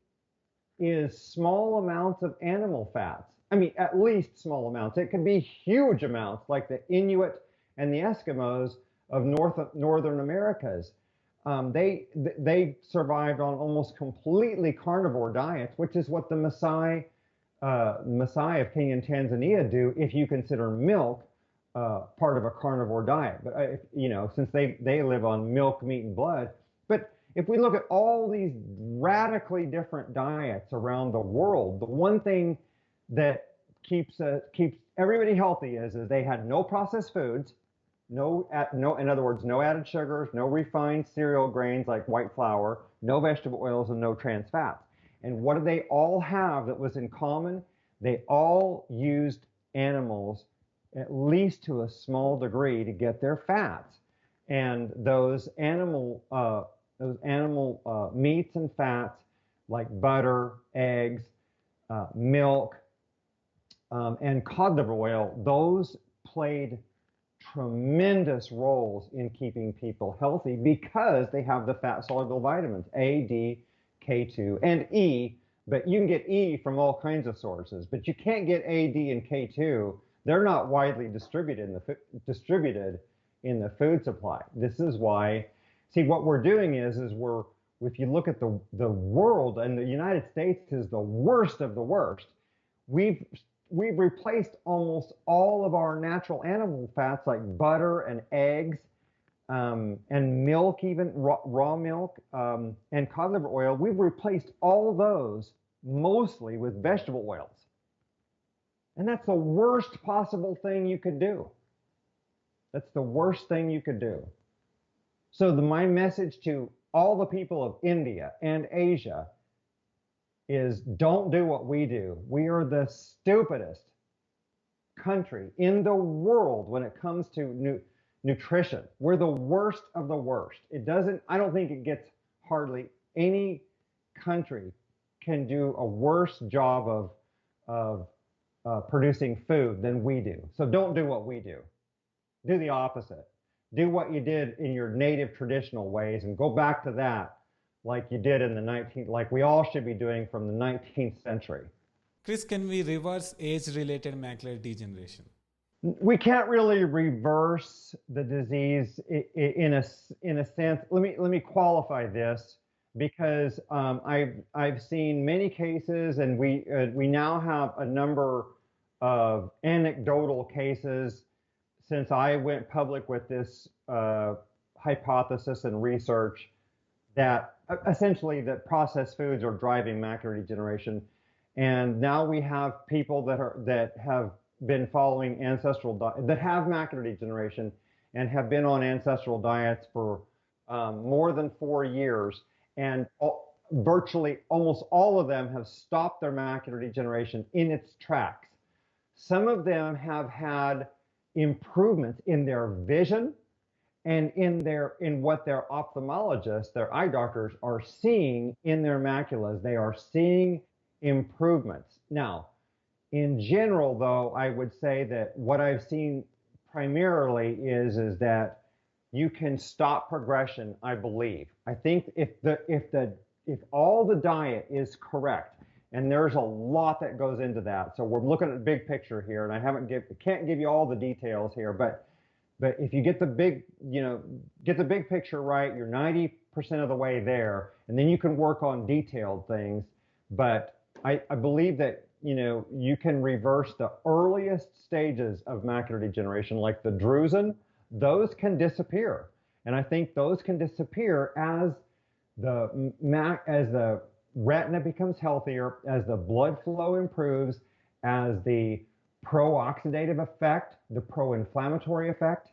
is small amounts of animal fats. I mean, at least small amounts. It can be huge amounts, like the Inuit and the Eskimos of Northern Americas. They survived on almost completely carnivore diets, which is what the Maasai of Kenya and Tanzania do, if you consider milk part of a carnivore diet. But since they live on milk, meat, and blood. But if we look at all these radically different diets around the world, the one thing that keeps everybody healthy is they had no processed foods, in other words, no added sugars, no refined cereal grains like white flour, no vegetable oils, and no trans fats. And what did they all have that was in common? They all used animals, at least to a small degree, to get their fats. And those animal meats and fats like butter, eggs, milk, and cod liver oil, those played tremendous roles in keeping people healthy because they have the fat-soluble vitamins A, D, K2, and E. But you can get E from all kinds of sources, but you can't get A, D, and K2. They're not widely distributed in the food supply. This is why, see, what we're doing is if you look at the world, and the United States is the worst of the worst, we've replaced almost all of our natural animal fats like butter and eggs, and milk, even raw milk, and cod liver oil. We've replaced all of those mostly with vegetable oils. And that's the worst possible thing you could do. That's the worst thing you could do. So my message to all the people of India and Asia is don't do what we do. We are the stupidest country in the world when it comes to nutrition. We're the worst of the worst. I don't think it gets hardly any country can do a worse job of producing food than we do. So don't do what we do. Do the opposite. Do what you did in your native traditional ways and go back to that like you did in the 19th, like we all should be doing from the 19th century. Chris, can we reverse age-related macular degeneration? We can't really reverse the disease in a sense. Let me qualify this because I've seen many cases, and we now have a number of anecdotal cases since I went public with this hypothesis and research that essentially that processed foods are driving macular degeneration. And now we have people that have been following that have macular degeneration and have been on ancestral diets for more than 4 years, and virtually almost all of them have stopped their macular degeneration in its tracks. Some of them have had improvements in their vision and in what their ophthalmologists, their eye doctors, are seeing in their maculas. They are seeing improvements. Now, in general, though, I would say that what I've seen primarily is that you can stop progression, I believe. I think if all the diet is correct, and there's a lot that goes into that. So we're looking at the big picture here, and can't give you all the details here, but if you get the big picture right, you're 90% of the way there, and then you can work on detailed things. But I believe that you can reverse the earliest stages of macular degeneration, like the drusen. Those can disappear, and I think those can disappear as the retina becomes healthier, as the blood flow improves, as the pro-oxidative effect, the pro-inflammatory effect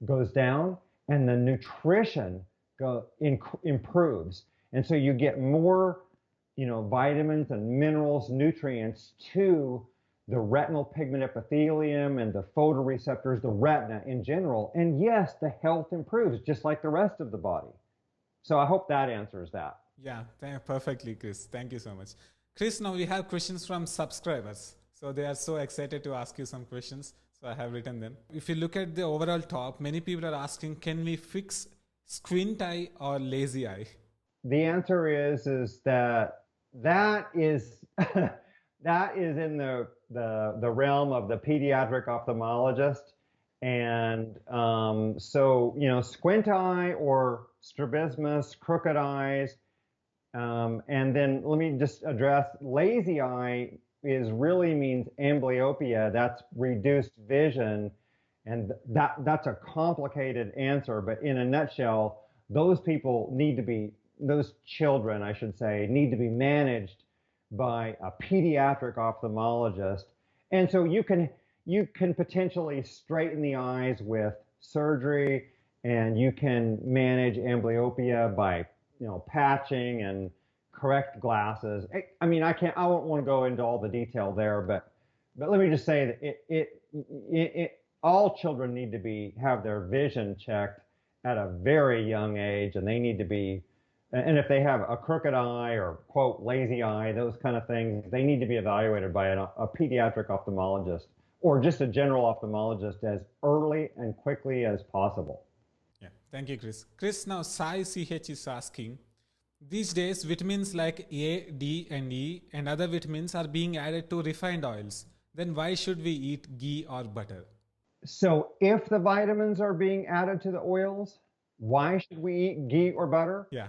goes down, and the nutrition improves. And so you get more vitamins and minerals, nutrients to the retinal pigment epithelium and the photoreceptors, the retina in general. And yes, the health improves just like the rest of the body. So I hope that answers that. Yeah, perfectly, Chris. Thank you so much. Chris, now we have questions from subscribers. So they are so excited to ask you some questions. So I have written them. If you look at the overall top, many people are asking, can we fix squint eye or lazy eye? The answer is that is that is in the realm of the pediatric ophthalmologist. And so squint eye or strabismus, crooked eyes, and then let me just address lazy eye really means amblyopia. That's reduced vision, and that's a complicated answer. But in a nutshell, those children, I should say, need to be managed by a pediatric ophthalmologist. And so you can potentially straighten the eyes with surgery, and you can manage amblyopia by patching and correct glasses. I won't want to go into all the detail there, but let me just say that all children need to have their vision checked at a very young age, and they need to be, and if they have a crooked eye or quote lazy eye, those kind of things, they need to be evaluated by a pediatric ophthalmologist or just a general ophthalmologist as early and quickly as possible. Yeah, thank you, Chris. Chris, now Sai CH is asking, these days vitamins like A, D, and E and other vitamins are being added to refined oils. Then why should we eat ghee or butter? So if the vitamins are being added to the oils, why should we eat ghee or butter? Yeah.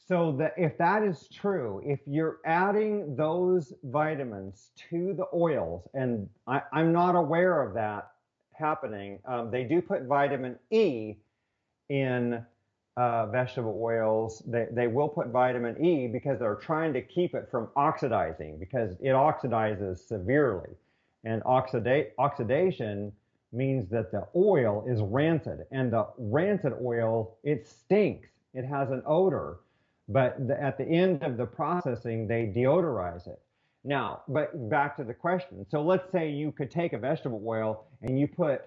So if that is true, if you're adding those vitamins to the oils, and I'm not aware of that happening, they do put vitamin E in vegetable oils. They will put vitamin E because they're trying to keep it from oxidizing, because it oxidizes severely. And oxidation means that the oil is rancid, and the rancid oil, it stinks. It has an odor. But at the end of the processing, they deodorize it. Now, but back to the question. So let's say you could take a vegetable oil and you put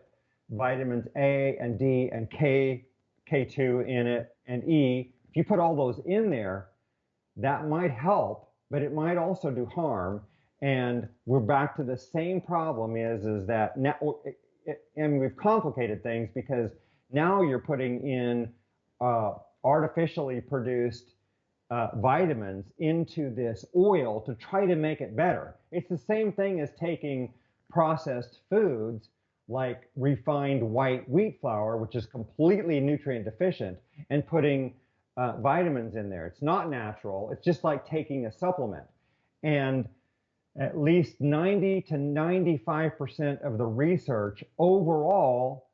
vitamins A and D and K2 in it, and E. If you put all those in there, that might help, but it might also do harm. And we're back to the same problem is that now, and we've complicated things because now you're putting in artificially produced vitamins into this oil to try to make it better. It's the same thing as taking processed foods like refined white wheat flour, which is completely nutrient deficient, and putting vitamins in there. It's not natural. It's just like taking a supplement. And at least 90 to 95% of the research overall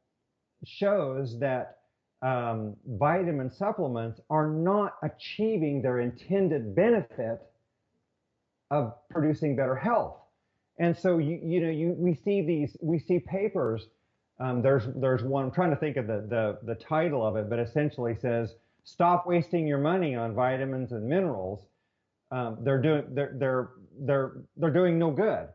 shows that vitamin supplements are not achieving their intended benefit of producing better health. And so we see papers. There's one. I'm trying to think of the title of it, but essentially says, "Stop wasting your money on vitamins and minerals. They're doing no good."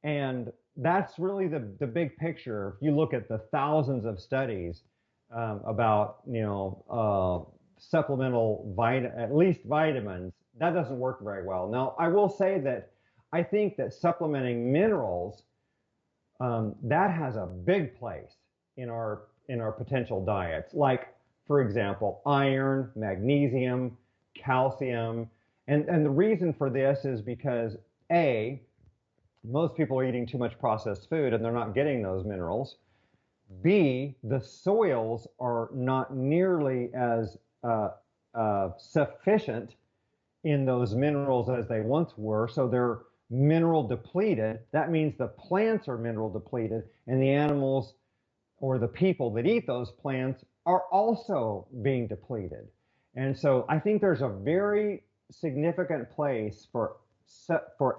And that's really the big picture. If you look at the thousands of studies about supplemental at least vitamins, that doesn't work very well. Now, I will say that I think that supplementing minerals, that has a big place in our potential diets. Like, for example, iron, magnesium, calcium. And the reason for this is because A, most people are eating too much processed food and they're not getting those minerals. B, the soils are not nearly as sufficient in those minerals as they once were, so they're mineral depleted. That means the plants are mineral depleted, and the animals or the people that eat those plants are also being depleted. And so I think there's a very significant place for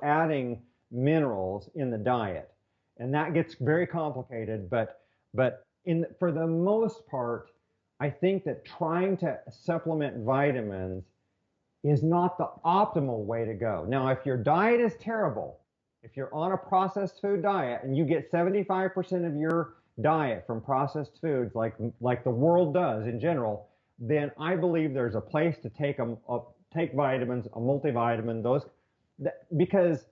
adding minerals in the diet, and that gets very complicated. But for the most part, I think that trying to supplement vitamins is not the optimal way to go. Now, if your diet is terrible, if you're on a processed food diet and you get 75% of your diet from processed foods like the world does in general, then I believe there's a place to take vitamins, a multivitamin, because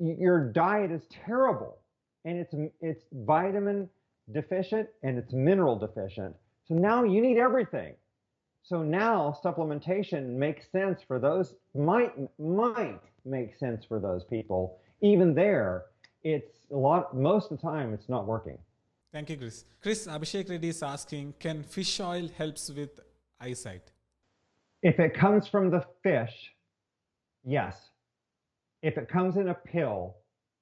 your diet is terrible and it's vitamin deficient and it's mineral deficient. So now you need everything. So now supplementation makes sense for those, might make sense for those people. Even there, most of the time it's not working. Thank you, Chris. Chris, Abhishek Reddy is asking, can fish oil helps with eyesight? If it comes from the fish, yes. If it comes in a pill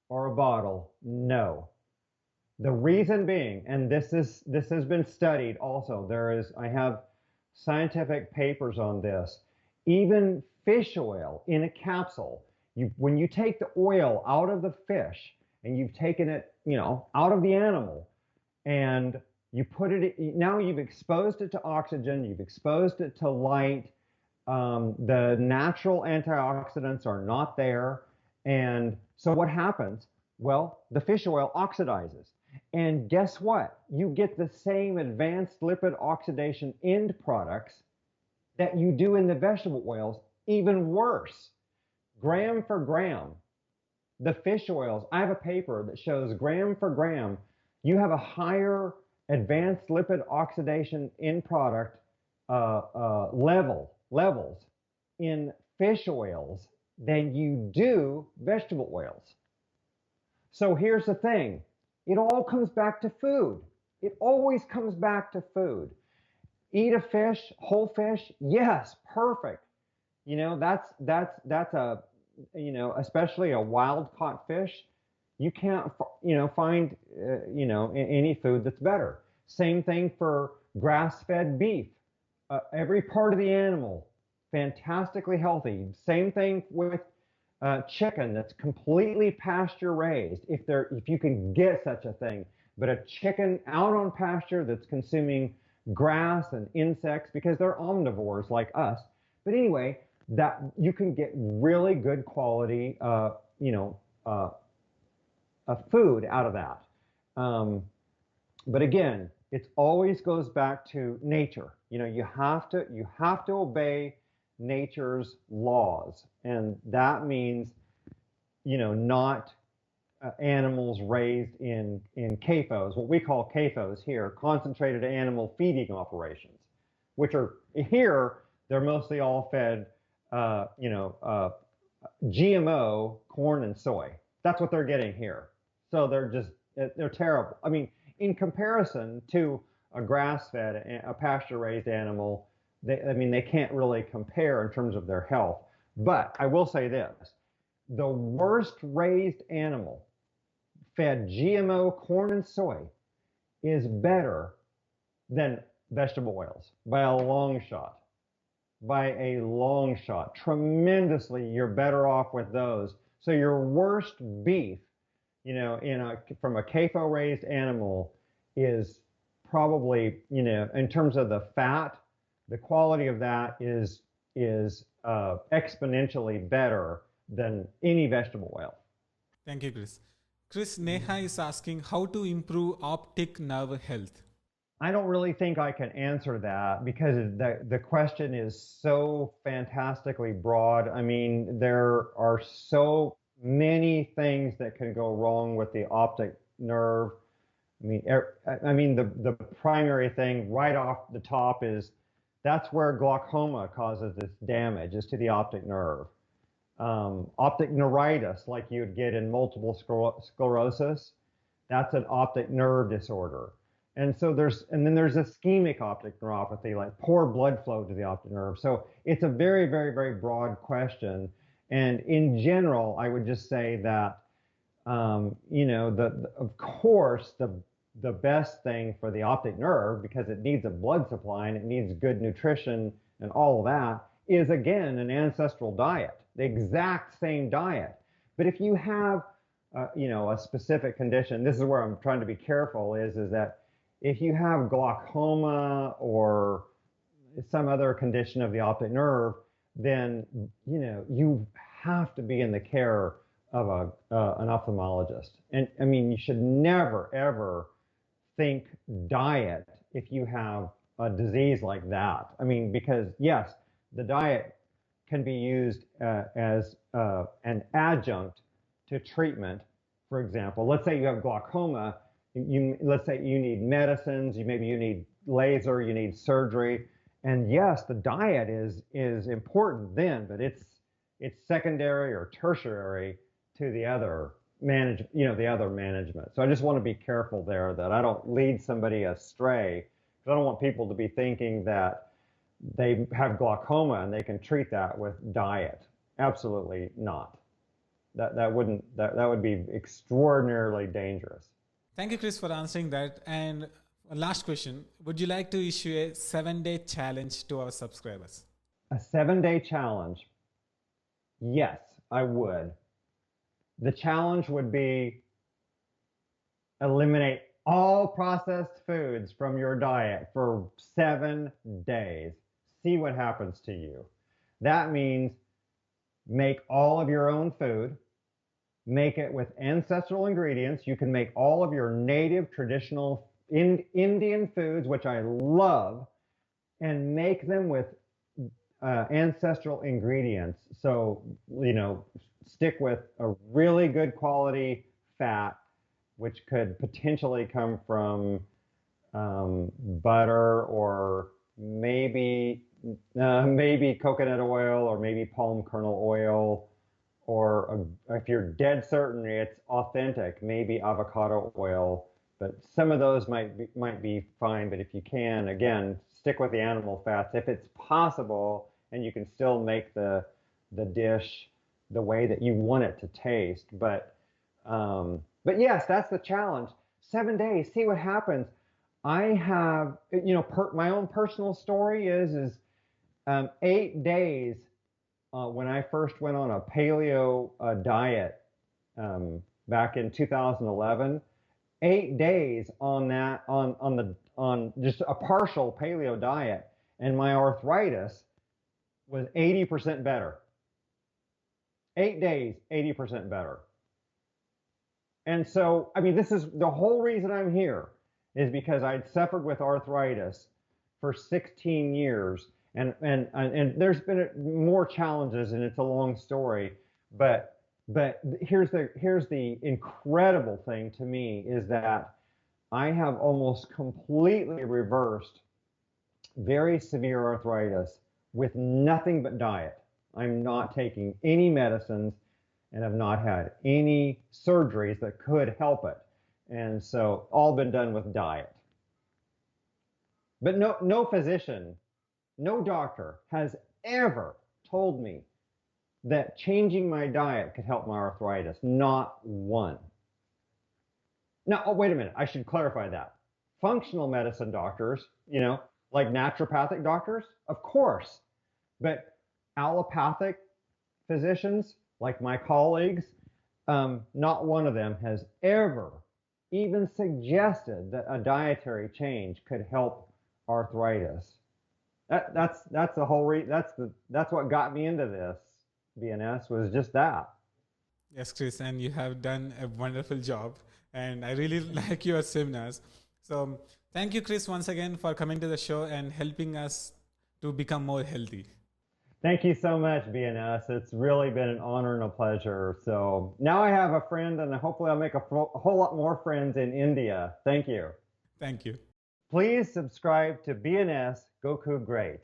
or a bottle, no. The reason being, and this has been studied also, I have scientific papers on this, even fish oil in a capsule, when you take the oil out of the fish and you've taken it, out of the animal, and you put it, now you've exposed it to oxygen, you've exposed it to light, the natural antioxidants are not there, and so what happens? Well, the fish oil oxidizes. And guess what? You get the same advanced lipid oxidation end products that you do in the vegetable oils, even worse. Gram for gram, the fish oils, I have a paper that shows gram for gram, you have a higher advanced lipid oxidation end product levels in fish oils than you do vegetable oils. So here's the thing. It all comes back to food. It always comes back to food. Eat a fish, whole fish, yes, perfect. That's a, especially a wild caught fish, you can't, find, any food that's better. Same thing for grass-fed beef. Every part of the animal, fantastically healthy. Same thing with chicken that's completely pasture raised, if you can get such a thing. But a chicken out on pasture that's consuming grass and insects, because they're omnivores like us. But anyway, that you can get really good quality, food out of that. But again, it always goes back to nature. You have to obey nature's laws, and that means not animals raised in CAFOs, what we call CAFOs here, concentrated animal feeding operations, which are here, they're mostly all fed GMO corn and soy. That's what they're getting here. So they're terrible. I mean, in comparison to a grass-fed, a pasture-raised animal, they can't really compare in terms of their health. But I will say this, the worst raised animal fed GMO corn and soy is better than vegetable oils by a long shot. By a long shot. Tremendously, you're better off with those. So your worst beef, from a CAFO raised animal is probably, in terms of the fat, the quality of that is exponentially better than any vegetable oil. Thank you, Chris. Chris, Neha is asking how to improve optic nerve health. I don't really think I can answer that because the question is so fantastically broad. I mean, there are so many things that can go wrong with the optic nerve. The primary thing right off the top is that's where glaucoma causes this damage, is to the optic nerve. Optic neuritis, like you'd get in multiple sclerosis, that's an optic nerve disorder. And then there's ischemic optic neuropathy, like poor blood flow to the optic nerve. So it's a very, very, very broad question. And in general, I would just say that, of course, the best thing for the optic nerve, because it needs a blood supply and it needs good nutrition and all of that, is again an ancestral diet, the exact same diet. But if you have, a specific condition, this is where I'm trying to be careful, is that if you have glaucoma or some other condition of the optic nerve, then you have to be in the care of an ophthalmologist. And I mean, you should never ever think diet if you have a disease like that. I mean, because yes, the diet can be used as an adjunct to treatment. For example, let's say you have glaucoma. Let's say you need medicines, maybe you need laser, you need surgery, and yes, the diet is important then, but it's secondary or tertiary to the other management. So I just want to be careful there that I don't lead somebody astray, because I don't want people to be thinking that they have glaucoma and they can treat that with diet. Absolutely not. That would be extraordinarily dangerous. Thank you, Chris, for answering that. And last question, would you like to issue a 7-day challenge to our subscribers? A 7-day challenge? Yes, I would. The challenge would be eliminate all processed foods from your diet for 7 days. See what happens to you. That means make all of your own food. Make it with ancestral ingredients. You can make all of your native traditional Indian foods, which I love, and make them with ancestral ingredients. So, stick with a really good quality fat, which could potentially come from butter or maybe coconut oil or maybe palm kernel oil. Or if you're dead certain it's authentic, maybe avocado oil. But some of those might be fine. But if you can, again, stick with the animal fats if it's possible, and you can still make the dish the way that you want it to taste. But yes, that's the challenge. 7 days, see what happens. I have, my own personal story is 8 days. When I first went on a paleo diet back in 2011, 8 days on that on just a partial paleo diet, and my arthritis was 80% better. 8 days, 80% better. And so, I mean, this is the whole reason I'm here, is because I'd suffered with arthritis for 16 years. And there's been more challenges, and it's a long story. But here's the incredible thing to me, is that I have almost completely reversed very severe arthritis with nothing but diet. I'm not taking any medicines and have not had any surgeries that could help it. And so all been done with diet. But no physician, no doctor has ever told me that changing my diet could help my arthritis. Not one. Now, oh, wait a minute. I should clarify that. Functional medicine doctors, like naturopathic doctors, of course. But allopathic physicians, like my colleagues, not one of them has ever even suggested that a dietary change could help arthritis. That's the whole that's what got me into this. BNS was just that. Yes, Chris, and you have done a wonderful job, and I really like your seminars. So, thank you, Chris, once again for coming to the show and helping us to become more healthy. Thank you so much, BNS. It's really been an honor and a pleasure. So now I have a friend, and hopefully I'll make a whole lot more friends in India. Thank you. Thank you. Please subscribe to BNS Goku Great.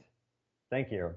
Thank you.